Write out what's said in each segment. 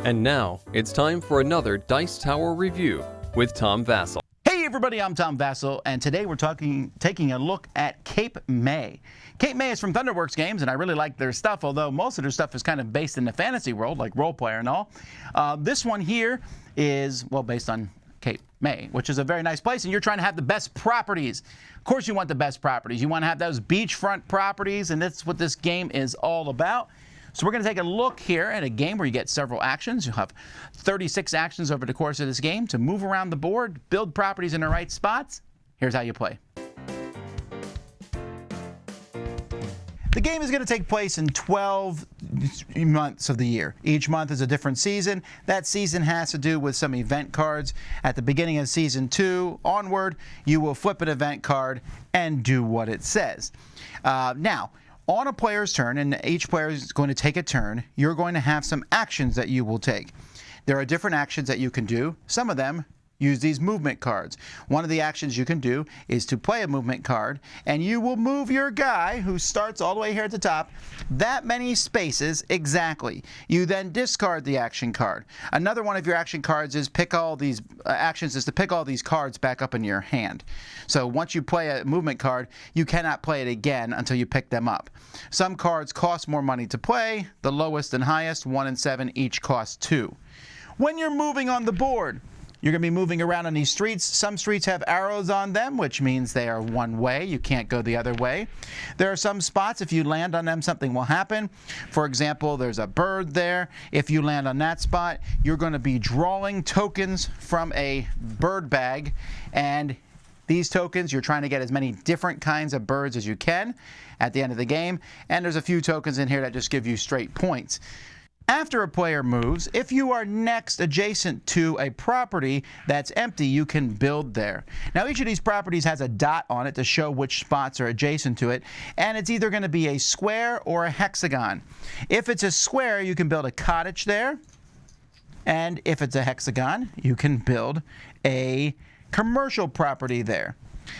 And now, it's time for another Dice Tower review with Tom Vasel. Hey everybody, I'm Tom Vasel, and today we're taking a look at Cape May. Cape May is from Thunderworks Games, and I really like their stuff, although most of their stuff is kind of based in the fantasy world, like Role Player and all. This one here is, well, based on Cape May, which is a very nice place, and you're trying to have the best properties. Of course you want the best properties. You want to have those beachfront properties, and that's what this game is all about. So we're going to take a look here at a game where you get several actions. You'll have 36 actions over the course of this game to move around the board, build properties in the right spots. Here's how you play. The game is going to take place in 12 months of the year. Each month is a different season. That season has to do with some event cards. At the beginning of season 2 onward, you will flip an event card and do what it says. Now, on a player's turn, and each player is going to take a turn, you're going to have some actions that you will take. There are different actions that you can do. Some of them use these movement cards. One of the actions you can do is to play a movement card, and you will move your guy, who starts all the way here at the top, that many spaces exactly. You then discard the action card. Another one of your action cards is pick all these actions is to pick all these cards back up in your hand. So once you play a movement card, you cannot play it again until you pick them up. Some cards cost more money to play. The lowest and highest, 1 and 7, each cost 2. When you're moving on the board, you're going to be moving around on these streets. Some streets have arrows on them, which means they are one way. You can't go the other way. There are some spots, if you land on them, something will happen. For example, there's a bird there. If you land on that spot, you're going to be drawing tokens from a bird bag. And these tokens, you're trying to get as many different kinds of birds as you can at the end of the game. And there's a few tokens in here that just give you straight points. After a player moves, if you are next adjacent to a property that's empty, you can build there. Now, each of these properties has a dot on it to show which spots are adjacent to it, and it's either going to be a square or a hexagon. If it's a square, you can build a cottage there, and if it's a hexagon, you can build a commercial property there.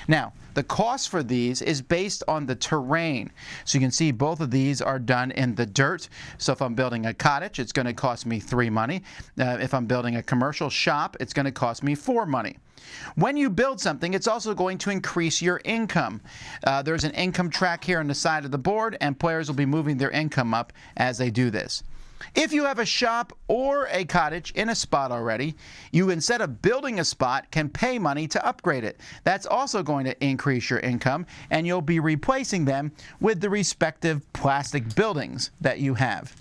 Now, the cost for these is based on the terrain. So you can see both of these are done in the dirt. So if I'm building a cottage, it's going to cost me 3 money. If I'm building a commercial shop, it's going to cost me 4 money. When you build something, it's also going to increase your income. There's an income track here on the side of the board, and players will be moving their income up as they do this. If you have a shop or a cottage in a spot already, you, instead of building a spot, can pay money to upgrade it. That's also going to increase your income, and you'll be replacing them with the respective plastic buildings that you have.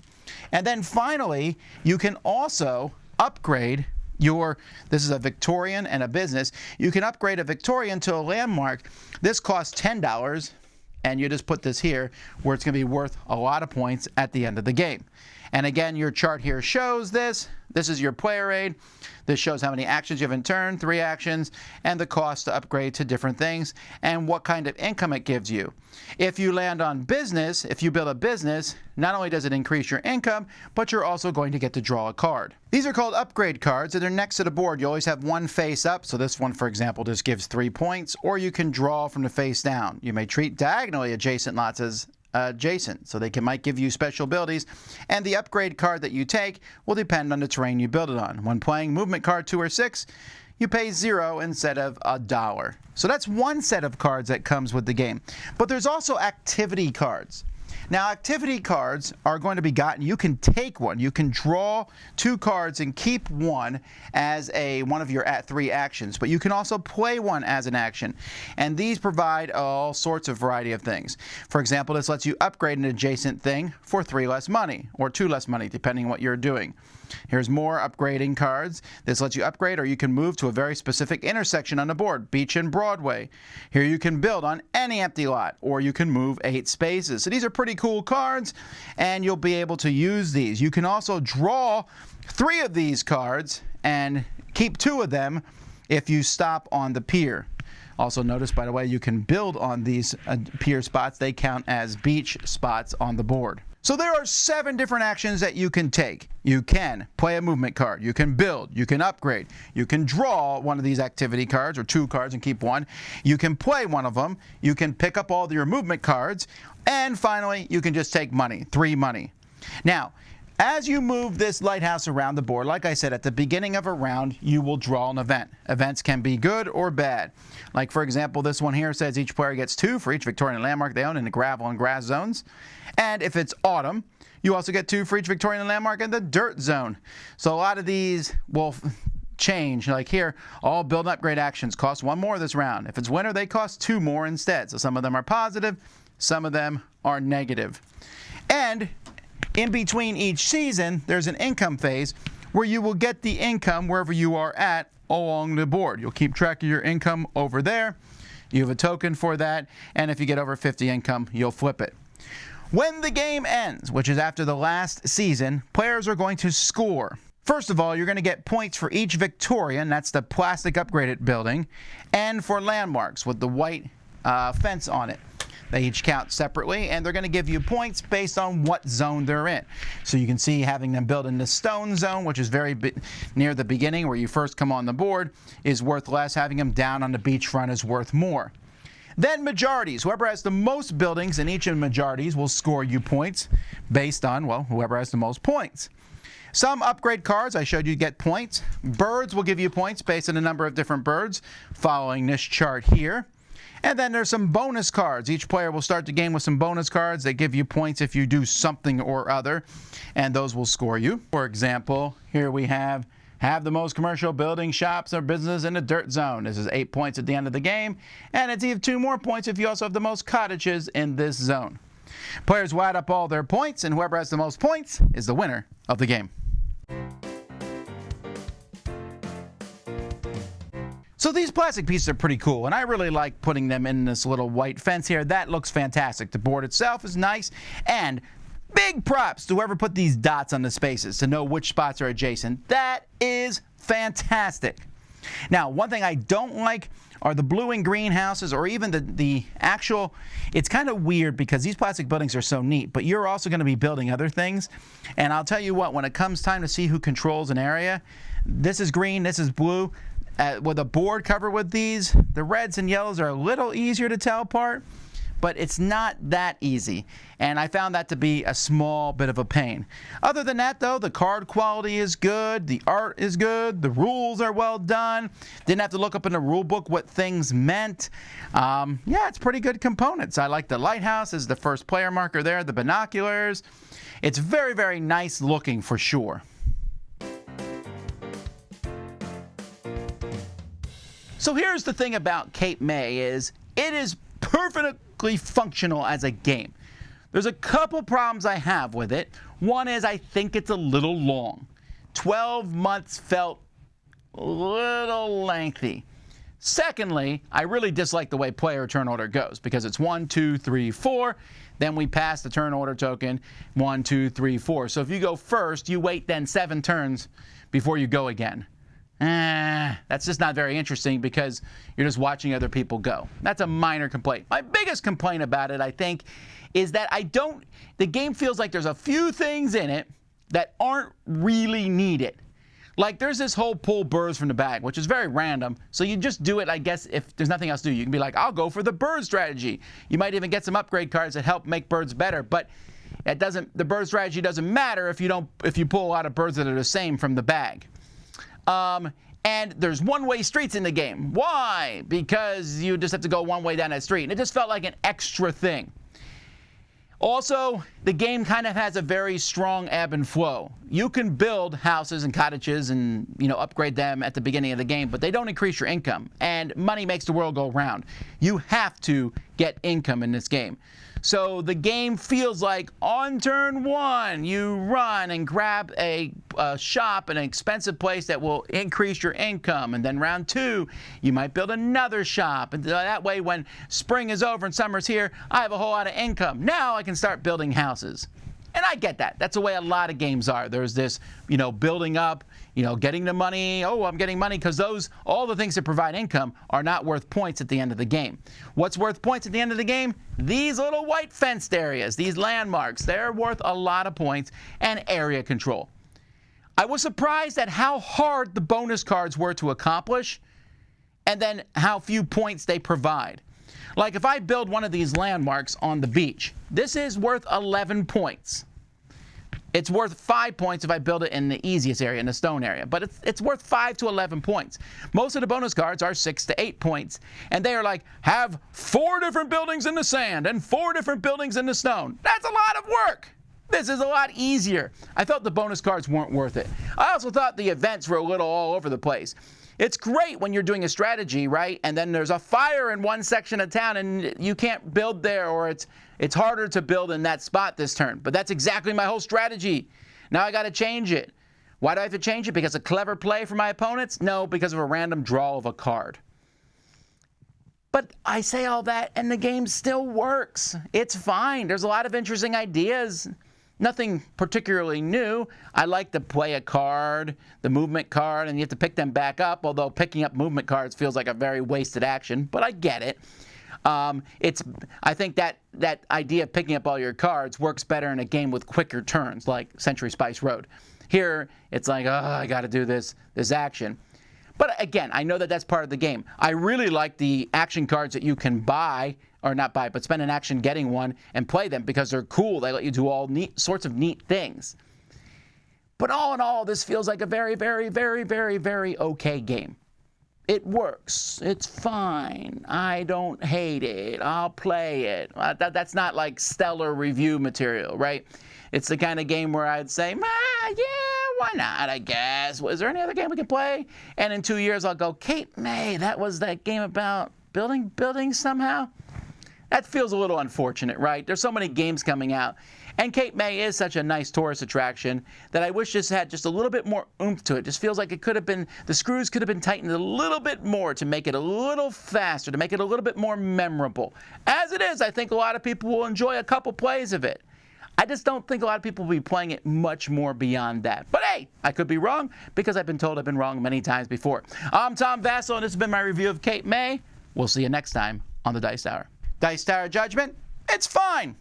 And then finally, you can also upgrade this is a Victorian and a business. You can upgrade a Victorian to a landmark. This costs $10, and you just put this here where it's going to be worth a lot of points at the end of the game. And again, your chart here shows this. This is your player aid. This shows how many actions you have in turn, 3 actions, and the cost to upgrade to different things, and what kind of income it gives you. If you land on business, if you build a business, not only does it increase your income, but you're also going to get to draw a card. These are called upgrade cards, and they're next to the board. You always have one face up, so this one, for example, just gives 3 points, or you can draw from the face down. You may treat diagonally adjacent lots as adjacent, so they might give you special abilities, and the upgrade card that you take will depend on the terrain you build it on. When playing movement card 2 or 6, you pay 0 instead of $1. So that's one set of cards that comes with the game. But there's also activity cards. Now, activity cards are going to be gotten. You can take one. You can draw 2 cards and keep one as one of your 3 actions. But you can also play one as an action. And these provide all sorts of variety of things. For example, this lets you upgrade an adjacent thing for 3 less money, or 2 less money, depending on what you're doing. Here's more upgrading cards. This lets you upgrade, or you can move to a very specific intersection on the board, Beach and Broadway. Here you can build on any empty lot, or you can move 8 spaces. So these are pretty cool cards, and you'll be able to use these. You can also draw 3 of these cards and keep 2 of them if you stop on the pier. Also notice, by the way, you can build on these pier spots. They count as beach spots on the board. So there are 7 different actions that you can take. You can play a movement card. You can build. You can upgrade. You can draw one of these activity cards, or 2 cards and keep 1. You can play one of them. You can pick up all your movement cards. And finally, you can just take money, 3 money. Now, As you move this lighthouse around the board, like I said, at the beginning of a round, you will draw an event. Events can be good or bad. Like, for example, this one here says each player gets 2 for each Victorian landmark they own in the gravel and grass zones. And if it's autumn, you also get 2 for each Victorian landmark in the dirt zone. So a lot of these will change. Like here, all build and upgrade actions cost 1 more this round. If it's winter, they cost 2 more instead. So some of them are positive, some of them are negative. And in between each season, there's an income phase where you will get the income wherever you are at along the board. You'll keep track of your income over there. You have a token for that, and if you get over 50 income, you'll flip it. When the game ends, which is after the last season, players are going to score. First of all, you're going to get points for each Victorian, that's the plastic upgraded building, and for landmarks with the white fence on it. They each count separately, and they're going to give you points based on what zone they're in. So you can see having them build in the stone zone, which is very near the beginning where you first come on the board, is worth less. Having them down on the beachfront is worth more. Then majorities. Whoever has the most buildings in each of the majorities will score you points based on, well, whoever has the most points. Some upgrade cards, I showed you get points. Birds will give you points based on a number of different birds following this chart here. And then there's some bonus cards. Each player will start the game with some bonus cards that give you points if you do something or other, and those will score you. For example, here we have the most commercial buildings, shops, or businesses in the dirt zone. This is 8 points at the end of the game, and it's even 2 more points if you also have the most cottages in this zone. Players will add up all their points, and whoever has the most points is the winner of the game. So these plastic pieces are pretty cool, and I really like putting them in this little white fence here. That looks fantastic. The board itself is nice, and big props to whoever put these dots on the spaces to know which spots are adjacent. That is fantastic. Now, one thing I don't like are the blue and green houses, or even the actual, it's kind of weird because these plastic buildings are so neat, but you're also going to be building other things. And I'll tell you what, when it comes time to see who controls an area, this is green, this is blue. With a board covered with these, the reds and yellows are a little easier to tell apart, but it's not that easy. And I found that to be a small bit of a pain. Other than that, though, the card quality is good, the art is good, the rules are well done. Didn't have to look up in the rule book what things meant. Yeah, it's pretty good components. I like the lighthouse as the first player marker there, the binoculars. It's very, very nice looking for sure. So here's the thing about Cape May is it is perfectly functional as a game. There's a couple problems I have with it. One is I think it's a little long. 12 months felt a little lengthy. Secondly, I really dislike the way player turn order goes because it's 1, 2, 3, 4. Then we pass the turn order token 1, 2, 3, 4. So if you go first, you wait then 7 turns before you go again. That's just not very interesting because you're just watching other people go. That's a minor complaint. My biggest complaint about it, I think, is that the game feels like there's a few things in it that aren't really needed. Like there's this whole pull birds from the bag, which is very random. So you just do it, I guess, if there's nothing else to do. You can be like, I'll go for the bird strategy. You might even get some upgrade cards that help make birds better, but the bird strategy doesn't matter if you pull a lot of birds that are the same from the bag. And there's one-way streets in the game. Why? Because you just have to go one way down that street. And it just felt like an extra thing. Also, the game kind of has a very strong ebb and flow. You can build houses and cottages and, upgrade them at the beginning of the game, but they don't increase your income. And money makes the world go round. You have to get income in this game. So the game feels like on turn 1, you run and grab a shop in an expensive place that will increase your income. And then round 2, you might build another shop. And that way, when spring is over and summer's here, I have a whole lot of income. Now I can start building houses. And I get that. That's the way a lot of games are. There's this, building up, getting the money. Oh, I'm getting money because all the things that provide income are not worth points at the end of the game. What's worth points at the end of the game? These little white fenced areas, these landmarks, they're worth a lot of points, and area control. I was surprised at how hard the bonus cards were to accomplish and then how few points they provide. Like if I build one of these landmarks on the beach, this is worth 11 points. It's worth 5 points if I build it in the easiest area, in the stone area. But it's worth 5 to 11 points. Most of the bonus cards are 6 to 8 points. And they are like, have 4 different buildings in the sand and 4 different buildings in the stone. That's a lot of work. This is a lot easier. I felt the bonus cards weren't worth it. I also thought the events were a little all over the place. It's great when you're doing a strategy, right? And then there's a fire in one section of town and you can't build there, or it's harder to build in that spot this turn. But that's exactly my whole strategy. Now I got to change it. Why do I have to change it? Because of clever play from my opponents? No, because of a random draw of a card. But I say all that and the game still works. It's fine. There's a lot of interesting ideas. Nothing particularly new. I like to play a card, the movement card, and you have to pick them back up, although picking up movement cards feels like a very wasted action, but I get it. I think that idea of picking up all your cards works better in a game with quicker turns, like Century Spice Road. Here, it's like, oh, I got to do this action. But again, I know that that's part of the game. I really like the action cards that you can buy, or not buy, but spend an action getting one and play them because they're cool. They let you do all sorts of neat things. But all in all, this feels like a very, very, very, very, very okay game. It works. It's fine. I don't hate it. I'll play it. That's not like stellar review material, right? It's the kind of game where I'd say, yeah, why not, I guess. Is there any other game we can play? And in 2 years, I'll go, Cape May, that was that game about building buildings somehow? That feels a little unfortunate, right? There's so many games coming out. And Cape May is such a nice tourist attraction that I wish this had just a little bit more oomph to it. Just feels like it could have been, the screws could have been tightened a little bit more to make it a little faster, to make it a little bit more memorable. As it is, I think a lot of people will enjoy a couple plays of it. I just don't think a lot of people will be playing it much more beyond that. But hey, I could be wrong because I've been told I've been wrong many times before. I'm Tom Vasel, and this has been my review of Cape May. We'll see you next time on the Dice Tower. Dice Tower Judgment, it's fine.